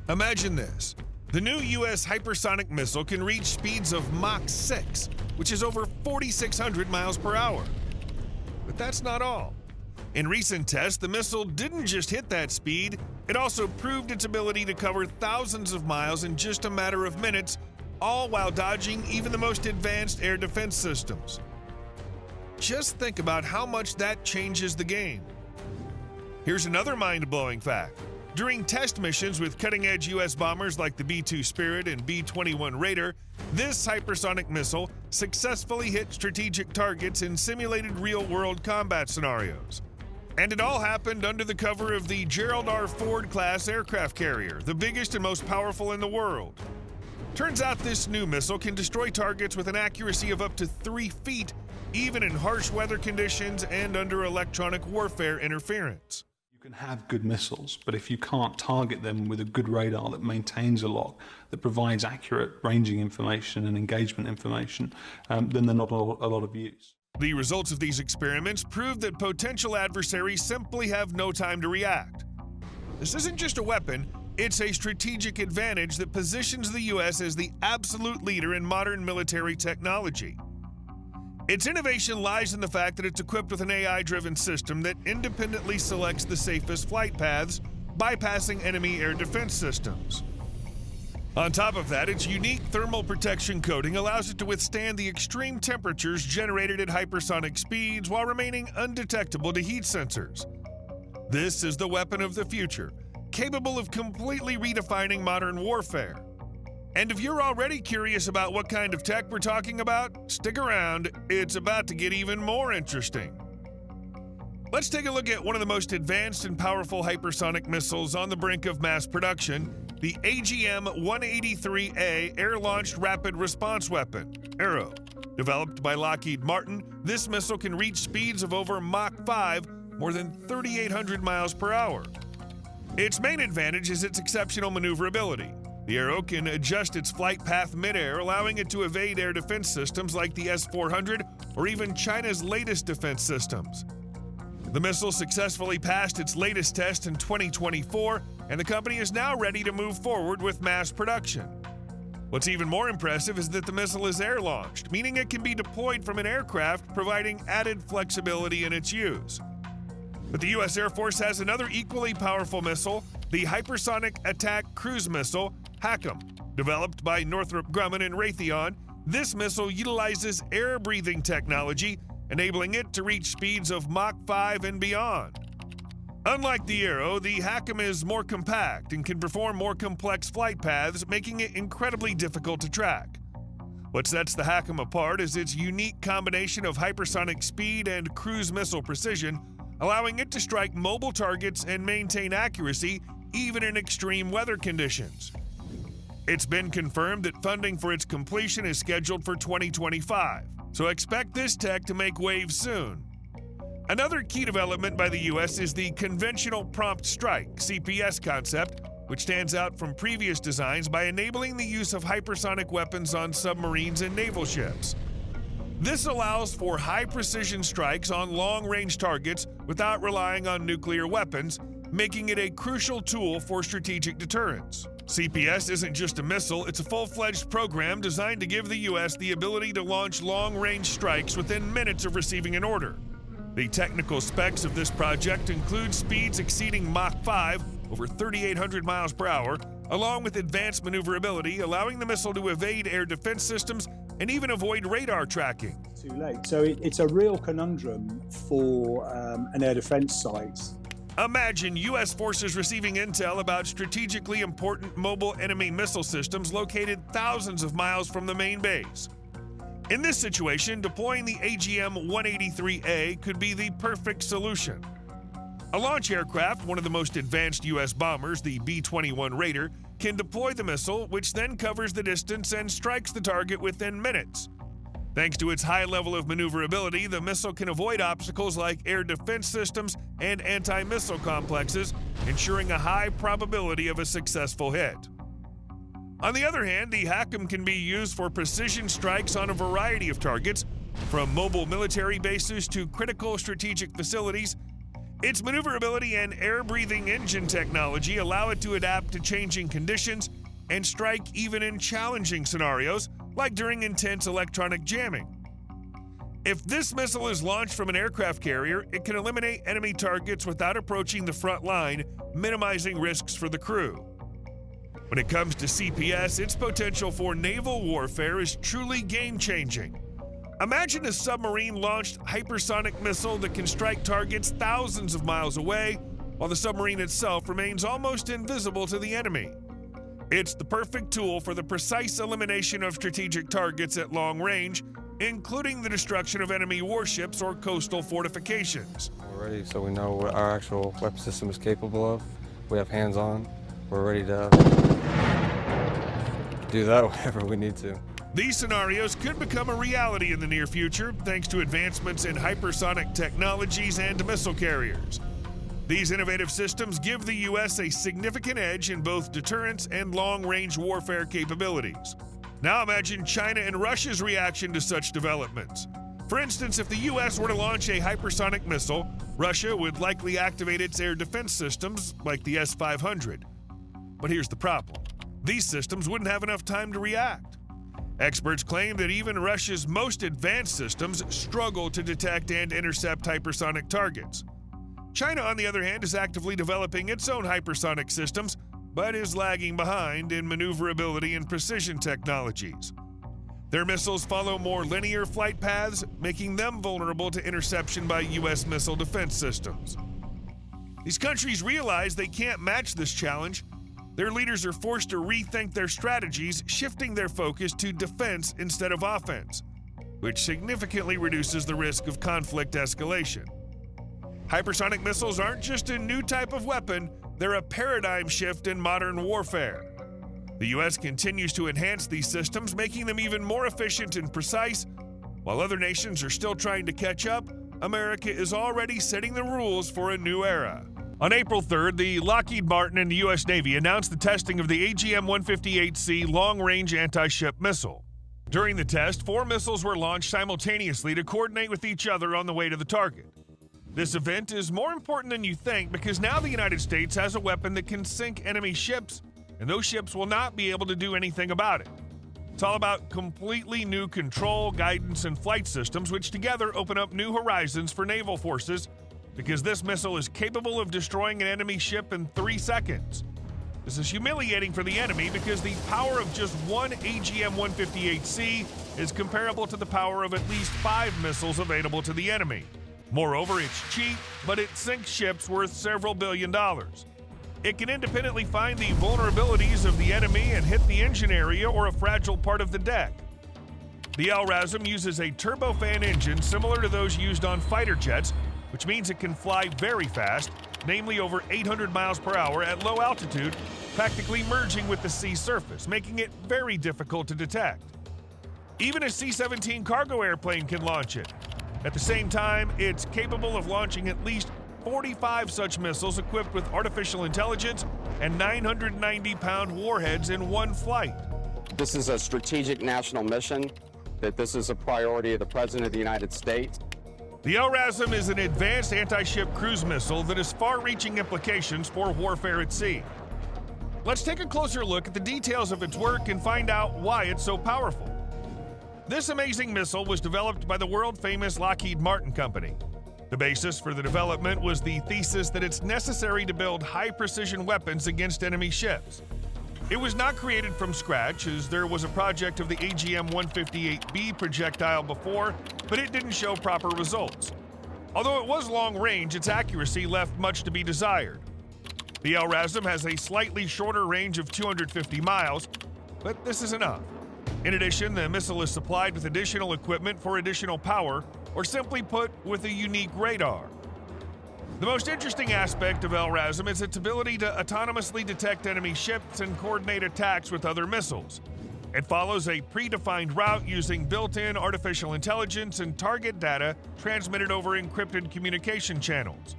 Imagine this. The new U.S. hypersonic missile can reach speeds of Mach 6, which is over 4,600 miles per hour. But that's not all. In recent tests, the missile didn't just hit that speed, it also proved its ability to cover thousands of miles in just a matter of minutes, all while dodging even the most advanced air defense systems. Just think about how much that changes the game. Here's another mind-blowing fact. During test missions with cutting-edge U.S. bombers like the B-2 Spirit and B-21 Raider, this hypersonic missile successfully hit strategic targets in simulated real-world combat scenarios. And it all happened under the cover of the Gerald R. Ford-class aircraft carrier, the biggest and most powerful in the world. Turns out this new missile can destroy targets with an accuracy of up to 3 feet, even in harsh weather conditions and under electronic warfare interference. You can have good missiles, but if you can't target them with a good radar that maintains a lock, that provides accurate ranging information and engagement information, then they're not a lot of use. The results of these experiments prove that potential adversaries simply have no time to react. This isn't just a weapon, it's a strategic advantage that positions the U.S. as the absolute leader in modern military technology. Its innovation lies in the fact that it's equipped with an AI-driven system that independently selects the safest flight paths, bypassing enemy air defense systems. On top of that, its unique thermal protection coating allows it to withstand the extreme temperatures generated at hypersonic speeds while remaining undetectable to heat sensors. This is the weapon of the future, capable of completely redefining modern warfare. And if you're already curious about what kind of tech we're talking about, stick around, it's about to get even more interesting. Let's take a look at one of the most advanced and powerful hypersonic missiles on the brink of mass production, the AGM-183A Air-Launched Rapid Response Weapon, ARROW. Developed by Lockheed Martin, this missile can reach speeds of over Mach 5, more than 3,800 miles per hour. Its main advantage is its exceptional maneuverability. The ARROW can adjust its flight path mid-air, allowing it to evade air defense systems like the S-400 or even China's latest defense systems. The missile successfully passed its latest test in 2024, and the company is now ready to move forward with mass production. What's even more impressive is that the missile is air-launched, meaning it can be deployed from an aircraft, providing added flexibility in its use. But the U.S. Air Force has another equally powerful missile, the Hypersonic Attack Cruise Missile, HACM. Developed by Northrop Grumman and Raytheon, this missile utilizes air-breathing technology, enabling it to reach speeds of Mach 5 and beyond. Unlike the ARROW, the HACM is more compact and can perform more complex flight paths, making it incredibly difficult to track. What sets the HACM apart is its unique combination of hypersonic speed and cruise missile precision, allowing it to strike mobile targets and maintain accuracy even in extreme weather conditions. It's been confirmed that funding for its completion is scheduled for 2025, so expect this tech to make waves soon. Another key development by the U.S. is the Conventional Prompt Strike (CPS) concept, which stands out from previous designs by enabling the use of hypersonic weapons on submarines and naval ships. This allows for high-precision strikes on long-range targets without relying on nuclear weapons, making it a crucial tool for strategic deterrence. CPS isn't just a missile, it's a full-fledged program designed to give the U.S. the ability to launch long-range strikes within minutes of receiving an order. The technical specs of this project include speeds exceeding Mach 5, over 3,800 miles per hour, along with advanced maneuverability, allowing the missile to evade air defense systems and even avoid radar tracking. Too late. So it's a real conundrum for an air defense site. Imagine U.S. forces receiving intel about strategically important mobile enemy missile systems located thousands of miles from the main base. In this situation, deploying the AGM-183A could be the perfect solution. A launch aircraft, one of the most advanced U.S. bombers, the B-21 Raider, can deploy the missile, which then covers the distance and strikes the target within minutes. Thanks to its high level of maneuverability, the missile can avoid obstacles like air defense systems and anti-missile complexes, ensuring a high probability of a successful hit. On the other hand, the HACM can be used for precision strikes on a variety of targets, from mobile military bases to critical strategic facilities, Its maneuverability and air-breathing engine technology allow it to adapt to changing conditions and strike even in challenging scenarios, like during intense electronic jamming. If this missile is launched from an aircraft carrier, it can eliminate enemy targets without approaching the front line, minimizing risks for the crew. When it comes to CPS, its potential for naval warfare is truly game-changing. Imagine a submarine-launched hypersonic missile that can strike targets thousands of miles away, while the submarine itself remains almost invisible to the enemy. It's the perfect tool for the precise elimination of strategic targets at long range, including the destruction of enemy warships or coastal fortifications. We're ready, so we know what our actual weapon system is capable of. We have hands-on. We're ready to do that whenever we need to. These scenarios could become a reality in the near future thanks to advancements in hypersonic technologies and missile carriers. These innovative systems give the U.S. a significant edge in both deterrence and long-range warfare capabilities. Now imagine China and Russia's reaction to such developments. For instance, if the U.S. were to launch a hypersonic missile, Russia would likely activate its air defense systems like the S-500. But here's the problem. These systems wouldn't have enough time to react. Experts claim that even Russia's most advanced systems struggle to detect and intercept hypersonic targets. China, on the other hand, is actively developing its own hypersonic systems, but is lagging behind in maneuverability and precision technologies. Their missiles follow more linear flight paths, making them vulnerable to interception by U.S. missile defense systems. These countries realize they can't match this challenge. Their leaders are forced to rethink their strategies, shifting their focus to defense instead of offense, which significantly reduces the risk of conflict escalation. Hypersonic missiles aren't just a new type of weapon, they're a paradigm shift in modern warfare. The U.S. continues to enhance these systems, making them even more efficient and precise. While other nations are still trying to catch up, America is already setting the rules for a new era. On April 3rd, the Lockheed Martin and the U.S. Navy announced the testing of the AGM-158C long-range anti-ship missile. During the test, 4 missiles were launched simultaneously to coordinate with each other on the way to the target. This event is more important than you think because now the United States has a weapon that can sink enemy ships, and those ships will not be able to do anything about it. It's all about completely new control, guidance, and flight systems, which together open up new horizons for naval forces because this missile is capable of destroying an enemy ship in 3 seconds. This is humiliating for the enemy because the power of just one AGM-158C is comparable to the power of at least 5 missiles available to the enemy. Moreover, it's cheap, but it sinks ships worth several $1 billion. It can independently find the vulnerabilities of the enemy and hit the engine area or a fragile part of the deck. The LRASM uses a turbofan engine similar to those used on fighter jets, which means it can fly very fast, namely over 800 miles per hour at low altitude, practically merging with the sea surface, making it very difficult to detect. Even a C-17 cargo airplane can launch it. At the same time, it's capable of launching at least 45 such missiles equipped with artificial intelligence and 990-pound warheads in one flight. This is a strategic national mission, that this is a priority of the President of the United States. The LRASM is an advanced anti-ship cruise missile that has far-reaching implications for warfare at sea. Let's take a closer look at the details of its work and find out why it's so powerful. This amazing missile was developed by the world-famous Lockheed Martin company. The basis for the development was the thesis that it's necessary to build high-precision weapons against enemy ships. It was not created from scratch, as there was a project of the AGM-158B projectile before, but it didn't show proper results. Although it was long-range, its accuracy left much to be desired. The LRASM has a slightly shorter range of 250 miles, but this is enough. In addition, the missile is supplied with additional equipment for additional power, or simply put, with a unique radar. The most interesting aspect of LRASM is its ability to autonomously detect enemy ships and coordinate attacks with other missiles. It follows a predefined route using built-in artificial intelligence and target data transmitted over encrypted communication channels.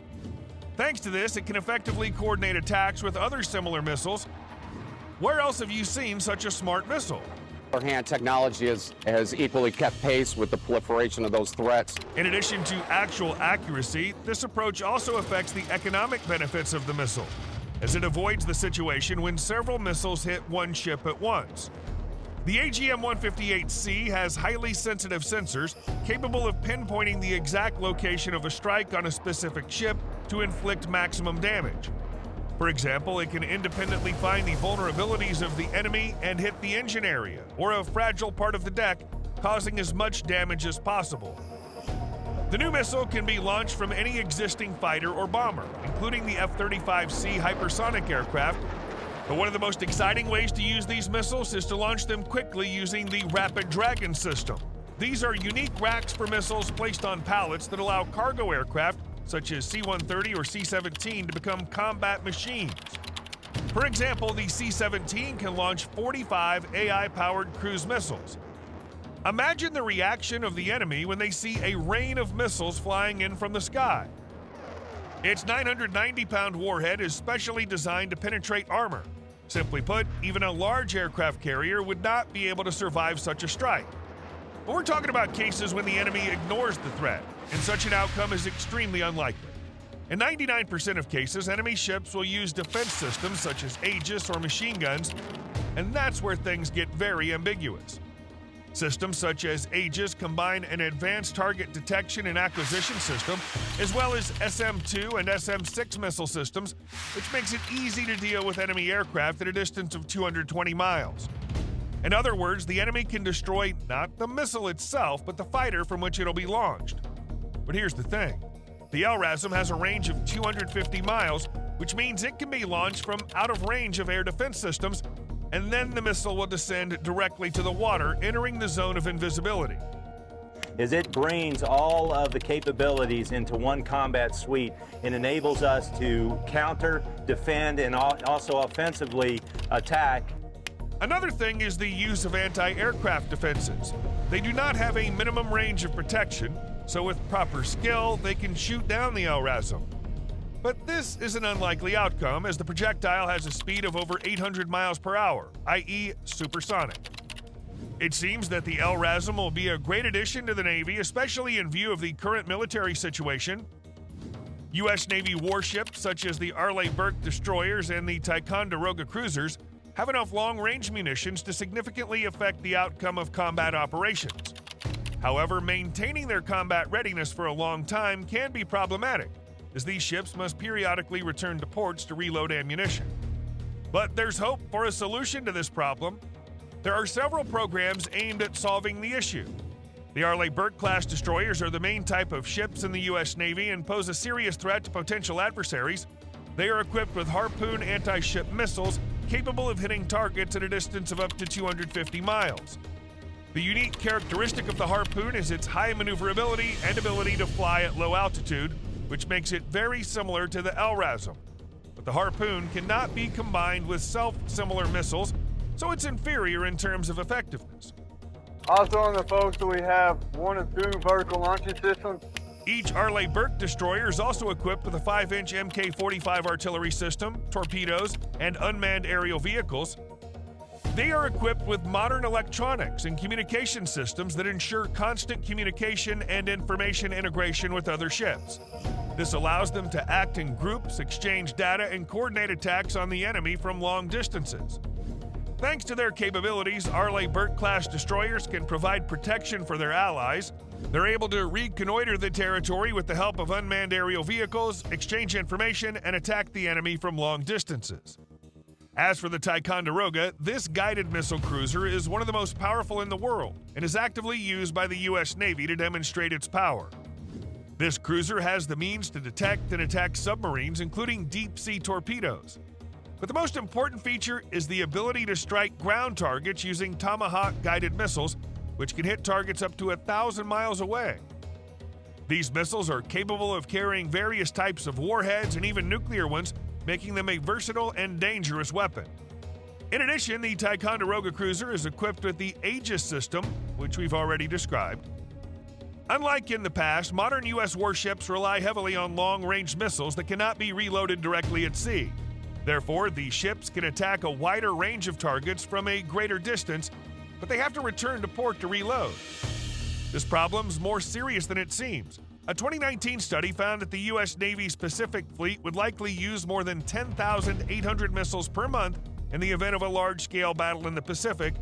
Thanks to this, it can effectively coordinate attacks with other similar missiles. Where else have you seen such a smart missile? On the other hand, technology has equally kept pace with the proliferation of those threats. In addition to actual accuracy, this approach also affects the economic benefits of the missile, as it avoids the situation when several missiles hit one ship at once. The AGM-158C has highly sensitive sensors capable of pinpointing the exact location of a strike on a specific ship to inflict maximum damage. For example, it can independently find the vulnerabilities of the enemy and hit the engine area or a fragile part of the deck, causing as much damage as possible. The new missile can be launched from any existing fighter or bomber, including the F-35C hypersonic aircraft. But one of the most exciting ways to use these missiles is to launch them quickly using the Rapid Dragon system. These are unique racks for missiles placed on pallets that allow cargo aircraft, such as C-130 or C-17, to become combat machines. For example, the C-17 can launch 45 AI-powered cruise missiles. Imagine the reaction of the enemy when they see a rain of missiles flying in from the sky. Its 990-pound warhead is specially designed to penetrate armor. Simply put, even a large aircraft carrier would not be able to survive such a strike. But we're talking about cases when the enemy ignores the threat, and such an outcome is extremely unlikely. In 99% of cases, enemy ships will use defense systems such as Aegis or machine guns, and that's where things get very ambiguous. Systems such as Aegis combine an advanced target detection and acquisition system, as well as SM-2 and SM-6 missile systems, which makes it easy to deal with enemy aircraft at a distance of 220 miles. In other words, the enemy can destroy not the missile itself, but the fighter from which it'll be launched. But here's the thing. The LRASM has a range of 250 miles, which means it can be launched from out of range of air defense systems, and then the missile will descend directly to the water, entering the zone of invisibility. Is it brings all of the capabilities into one combat suite and enables us to counter, defend, and also offensively attack. Another thing is the use of anti-aircraft defenses. They do not have a minimum range of protection, so with proper skill, they can shoot down the LRASM. But this is an unlikely outcome, as the projectile has a speed of over 800 miles per hour, i.e. supersonic. It seems that the LRASM will be a great addition to the Navy, especially in view of the current military situation. U.S. Navy warships such as the Arleigh-Burke destroyers and the Ticonderoga cruisers have enough long-range munitions to significantly affect the outcome of combat operations. However, maintaining their combat readiness for a long time can be problematic, as these ships must periodically return to ports to reload ammunition. But there's hope for a solution to this problem. There are several programs aimed at solving the issue. The Arleigh-Burke class destroyers are the main type of ships in the U.S. Navy and pose a serious threat to potential adversaries. They are equipped with Harpoon anti-ship missiles capable of hitting targets at a distance of up to 250 miles. The unique characteristic of the Harpoon is its high maneuverability and ability to fly at low altitude, which makes it very similar to the LRASM. But the Harpoon cannot be combined with self-similar missiles, so it's inferior in terms of effectiveness. Also on the folks, we have 1 and 2 vertical launching systems. Each Arleigh-Burke destroyer is also equipped with a 5-inch Mk-45 artillery system, torpedoes, and unmanned aerial vehicles. They are equipped with modern electronics and communication systems that ensure constant communication and information integration with other ships. This allows them to act in groups, exchange data, and coordinate attacks on the enemy from long distances. Thanks to their capabilities, Arleigh-Burke class destroyers can provide protection for their allies. They're able to reconnoiter the territory with the help of unmanned aerial vehicles, exchange information, and attack the enemy from long distances. As for the Ticonderoga, this guided missile cruiser is one of the most powerful in the world and is actively used by the U.S. Navy to demonstrate its power. This cruiser has the means to detect and attack submarines, including deep-sea torpedoes. But the most important feature is the ability to strike ground targets using Tomahawk guided missiles, which can hit targets up to 1,000 miles away. These missiles are capable of carrying various types of warheads and even nuclear ones, making them a versatile and dangerous weapon. In addition, the Ticonderoga cruiser is equipped with the Aegis system, which we've already described. Unlike in the past, modern U.S. warships rely heavily on long-range missiles that cannot be reloaded directly at sea. Therefore, the ships can attack a wider range of targets from a greater distance, but they have to return to port to reload. This problem's more serious than it seems. A 2019 study found that the U.S. Navy's Pacific Fleet would likely use more than 10,800 missiles per month in the event of a large-scale battle in the Pacific,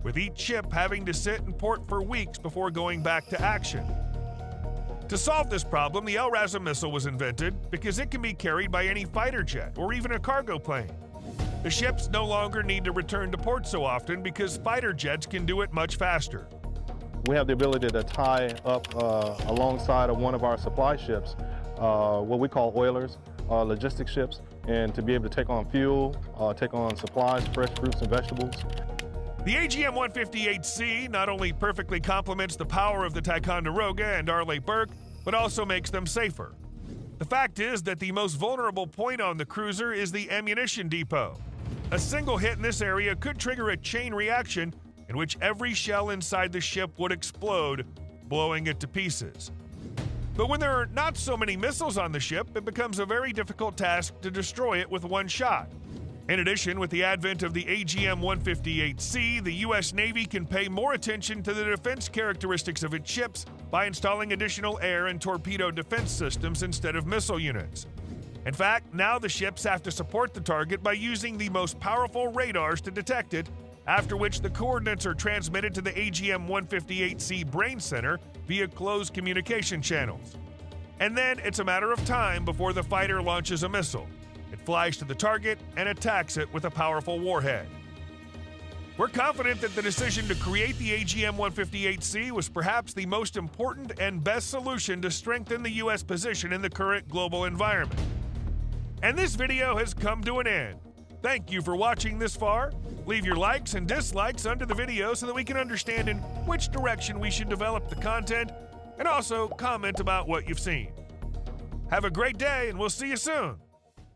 with each ship having to sit in port for weeks before going back to action. To solve this problem, the LRASM missile was invented because it can be carried by any fighter jet or even a cargo plane. The ships no longer need to return to port so often because fighter jets can do it much faster. We have the ability to tie up alongside of one of our supply ships, what we call oilers, logistics ships, and to be able to take on fuel, take on supplies, fresh fruits and vegetables. The AGM-158C not only perfectly complements the power of the Ticonderoga and Arleigh-Burke, but also makes them safer. The fact is that the most vulnerable point on the cruiser is the ammunition depot. A single hit in this area could trigger a chain reaction in which every shell inside the ship would explode, blowing it to pieces. But when there are not so many missiles on the ship, it becomes a very difficult task to destroy it with one shot. In addition, with the advent of the AGM-158C, the U.S. Navy can pay more attention to the defense characteristics of its ships by installing additional air and torpedo defense systems instead of missile units. In fact, now the ships have to support the target by using the most powerful radars to detect it, after which the coordinates are transmitted to the AGM-158C brain center via closed communication channels. And then it's a matter of time before the fighter launches a missile. It flies to the target and attacks it with a powerful warhead. We're confident that the decision to create the AGM-158C was perhaps the most important and best solution to strengthen the U.S. position in the current global environment. And this video has come to an end. Thank you for watching this far. Leave your likes and dislikes under the video so that we can understand in which direction we should develop the content, and also comment about what you've seen. Have a great day, and we'll see you soon.